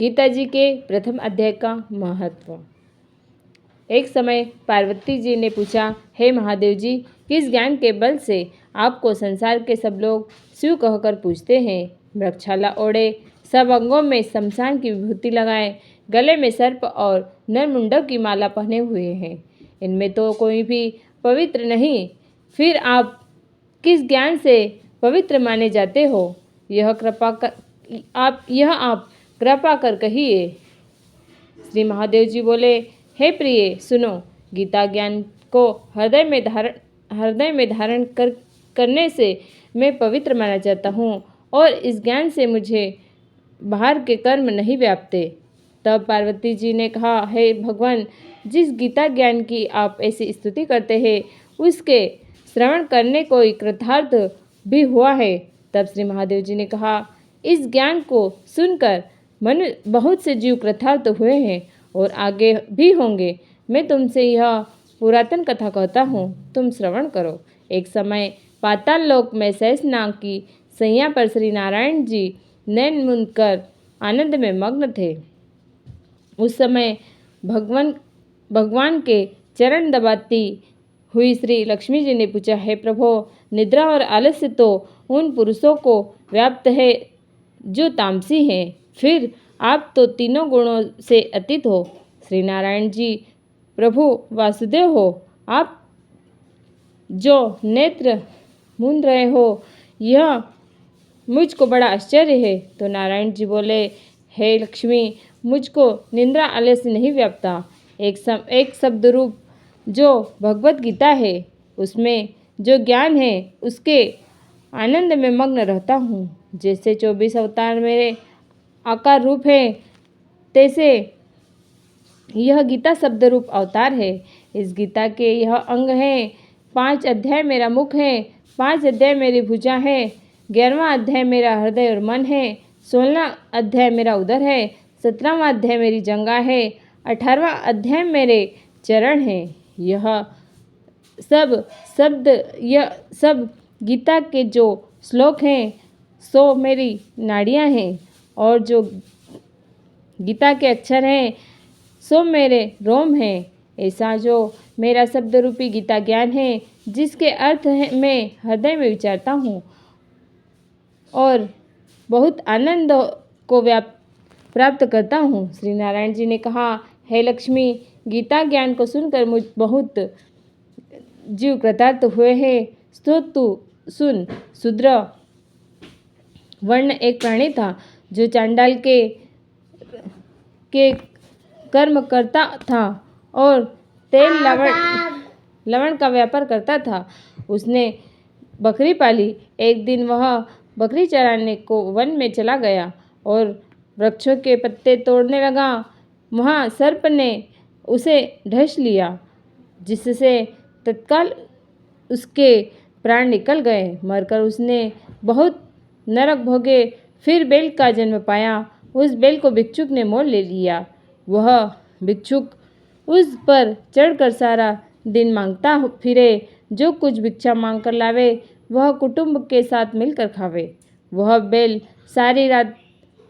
गीता जी के प्रथम अध्याय का महत्व। एक समय पार्वती जी ने पूछा, हे महादेव जी, किस ज्ञान के बल से आपको संसार के सब लोग शिव कहकर पूछते हैं? वृक्षाला ओढ़े, सब अंगों में शमशान की विभूति लगाए, गले में सर्प और नरमुंडक की माला पहने हुए हैं, इनमें तो कोई भी पवित्र नहीं, फिर आप किस ज्ञान से पवित्र माने जाते हो? यह आप कृपा कर कहिए। श्री महादेव जी बोले, हे प्रिय, सुनो। गीता ज्ञान को हृदय में धारण करने से मैं पवित्र माना जाता हूँ और इस ज्ञान से मुझे बाहर के कर्म नहीं व्यापते। तब पार्वती जी ने कहा, हे भगवान, जिस गीता ज्ञान की आप ऐसी स्तुति करते हैं, उसके श्रवण करने कोई कृतार्थ भी हुआ है? तब श्री महादेव जी ने कहा, इस ज्ञान को सुनकर बहुत से जीव कृतार्थ हुए हैं और आगे भी होंगे। मैं तुमसे यह पुरातन कथा कहता हूँ, तुम श्रवण करो। एक समय पाताल लोक में शेषनाग की सैया पर श्री नारायण जी नैन मुंद कर आनंद में मग्न थे। उस समय भगवान के चरण दबाती हुई श्री लक्ष्मी जी ने पूछा, हे प्रभो, निद्रा और आलस्य तो उन पुरुषों को व्याप्त है जो तामसी हैं, फिर आप तो तीनों गुणों से अतीत हो। श्री नारायण जी प्रभु वासुदेव हो, आप जो नेत्र मूंद रहे हो, यह मुझको बड़ा आश्चर्य है। तो नारायण जी बोले, हे लक्ष्मी, मुझको निंद्रा आलस्य नहीं व्यापता। एक शब्द रूप जो भगवत गीता है, उसमें जो ज्ञान है, उसके आनंद में मग्न रहता हूँ। जैसे 24 अवतार मेरे आकार रूप है, तैसे यह गीता शब्द रूप अवतार है। इस गीता के यह अंग हैं। 5 अध्याय मेरा मुख है, 5 अध्याय मेरी भुजा है, 11वां अध्याय मेरा हृदय और मन है, 16वां अध्याय मेरा उदर है, 17वां अध्याय मेरी जंगा है, 18वां अध्याय मेरे चरण है। यह सब गीता के जो श्लोक हैं, सो मेरी नाड़ियाँ हैं, और जो गीता के अक्षर हैं, सो मेरे रोम हैं। ऐसा जो मेरा शब्द रूपी गीता ज्ञान है, जिसके अर्थ है मैं हृदय में विचारता हूँ और बहुत आनंद को प्राप्त करता हूँ। श्री नारायण जी ने कहा, हे लक्ष्मी, गीता ज्ञान को सुनकर मुझ बहुत जीव कृतार्थ हुए हैं। तो तू सुन। शूद्र वर्ण एक प्राणी था जो चांडाल के कर्म करता था और तेल लवण का व्यापार करता था। उसने बकरी पाली। एक दिन वह बकरी चराने को वन में चला गया और वृक्षों के पत्ते तोड़ने लगा। वहाँ सर्प ने उसे ढस लिया, जिससे तत्काल उसके प्राण निकल गए। मरकर उसने बहुत नरक भोगे। फिर बैल का जन्म पाया। उस बैल को भिक्षुक ने मोल ले लिया। वह भिक्षुक उस पर चढ़कर सारा दिन मांगता फिरे। जो कुछ भिक्षा मांग कर लावे, वह कुटुंब के साथ मिलकर खावे। वह बैल सारी रात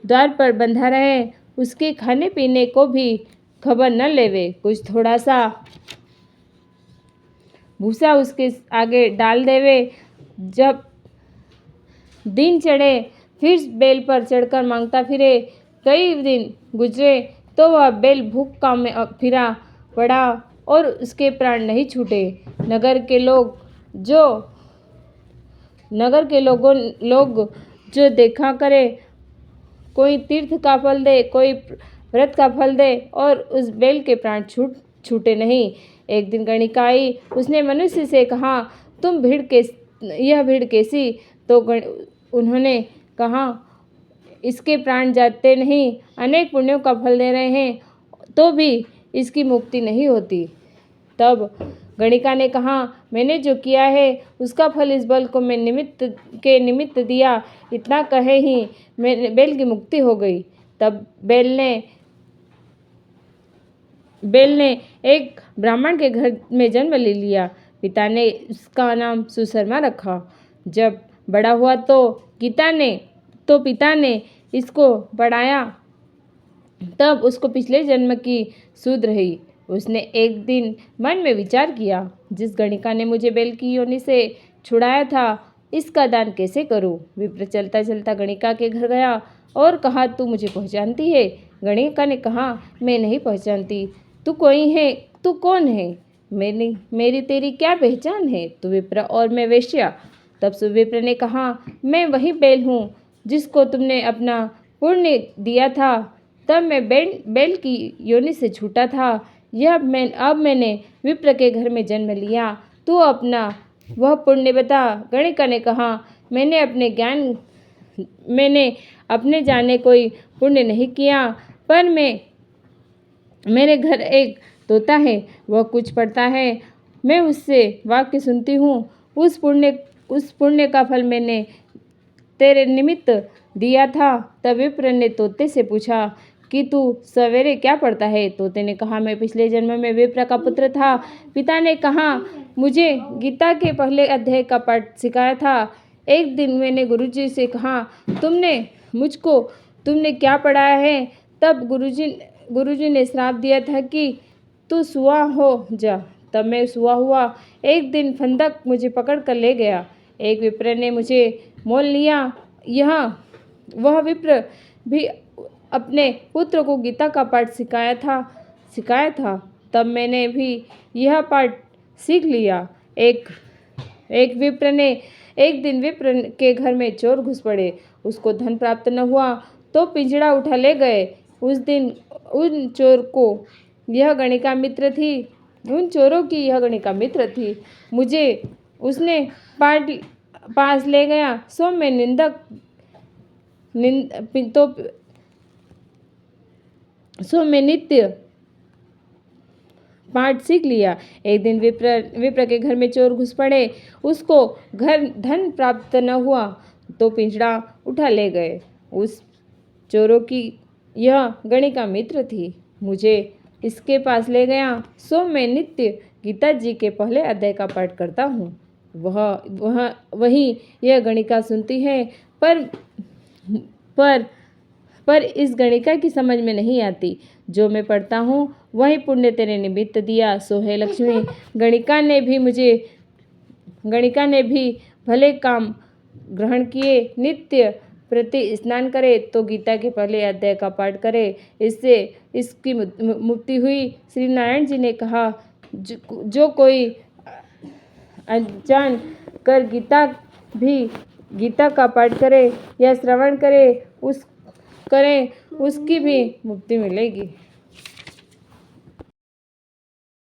द्वार पर बंधा रहे, उसके खाने पीने को भी खबर न लेवे। कुछ थोड़ा सा भूसा उसके आगे डाल देवे। जब दिन चढ़े, फिर बैल पर चढ़कर मांगता फिरे। कई दिन गुजरे तो वह बैल भूख में फिरा पड़ा और उसके प्राण नहीं छूटे। नगर के लोग जो देखा करे, कोई तीर्थ का फल दे, कोई व्रत का फल दे, और उस बैल के प्राण छूटे नहीं। एक दिन गणिका आई। उसने मनुष्य से कहा, यह भीड़ कैसी? तो उन्होंने कहा, इसके प्राण जाते नहीं, अनेक पुण्यों का फल दे रहे हैं, तो भी इसकी मुक्ति नहीं होती। तब गणिका ने कहा, मैंने जो किया है उसका फल इस बैल को मैं निमित्त दिया। इतना कहे ही बैल की मुक्ति हो गई। तब बैल ने एक ब्राह्मण के घर में जन्म ले लिया। पिता ने उसका नाम सुशर्मा रखा। जब बड़ा हुआ तो पिता ने इसको पढ़ाया तब उसको पिछले जन्म की सूझ रही। उसने एक दिन मन में विचार किया, जिस गणिका ने मुझे बैल की योनि से छुड़ाया था, इसका दान कैसे करूं। विप्र चलता चलता गणिका के घर गया और कहा, तू मुझे पहचानती है। गणिका ने कहा, मैं नहीं पहचानती। तू कौन है? मेरी तेरी क्या पहचान है? तू विप्र और मैं वेश्या। तब सुविप्र ने कहा, मैं वही बैल हूँ जिसको तुमने अपना पुण्य दिया था। तब मैं बैल की योनि से छूटा था। अब मैंने विप्र के घर में जन्म लिया। तू अपना वह पुण्य बता। गणिका ने कहा, मैंने अपने जाने कोई पुण्य नहीं किया, पर मेरे घर एक तोता है, वह कुछ पढ़ता है, मैं उससे वाक्य सुनती हूँ। उस पुण्य का फल मैंने तेरे निमित्त दिया था। तब विप्र ने तोते से पूछा कि तू सवेरे क्या पढ़ता है? तोते ने कहा, मैं पिछले जन्म में विप्र का पुत्र था। पिता ने कहा, मुझे गीता के पहले अध्याय का पाठ सिखाया था। एक दिन मैंने गुरुजी से कहा, तुमने क्या पढ़ाया है? तब गुरुजी ने श्राप दिया था कि तू सुआ हो जा। तब मैं सुआ हुआ। एक दिन फंदक मुझे पकड़ कर ले गया। एक विप्र ने मुझे मोल लिया। वह विप्र भी अपने पुत्र को गीता का पाठ सिखाया था। तब मैंने भी यह पाठ सीख लिया। एक दिन विप्र के घर में चोर घुस पड़े। उसको धन प्राप्त न हुआ तो पिंजड़ा उठा ले गए। उस दिन उन चोरों की यह गणिका मित्र थी। मुझे उसने पास ले गया, सो मैं नित्य पाठ सीख लिया। एक दिन विप्र के घर में चोर घुस पड़े। उसको धन प्राप्त न हुआ तो पिंजड़ा उठा ले गए। उस चोरों की यह गणिका मित्र थी। मुझे इसके पास ले गया, सो मैं नित्य गीता जी के पहले अध्याय का पाठ करता हूँ। वही यह गणिका सुनती है, पर इस गणिका की समझ में नहीं आती। जो मैं पढ़ता हूँ वही पुण्य तेरे निमित्त दिया, सो है लक्ष्मी। गणिका ने भी भले काम ग्रहण किए। नित्य प्रति स्नान करे तो गीता के पहले अध्याय का पाठ करे, इससे इसकी मुक्ति हुई। श्री नारायण जी ने कहा, जो कोई अनजान कर गीता का पाठ करे या श्रवण करे उसकी भी मुक्ति मिलेगी।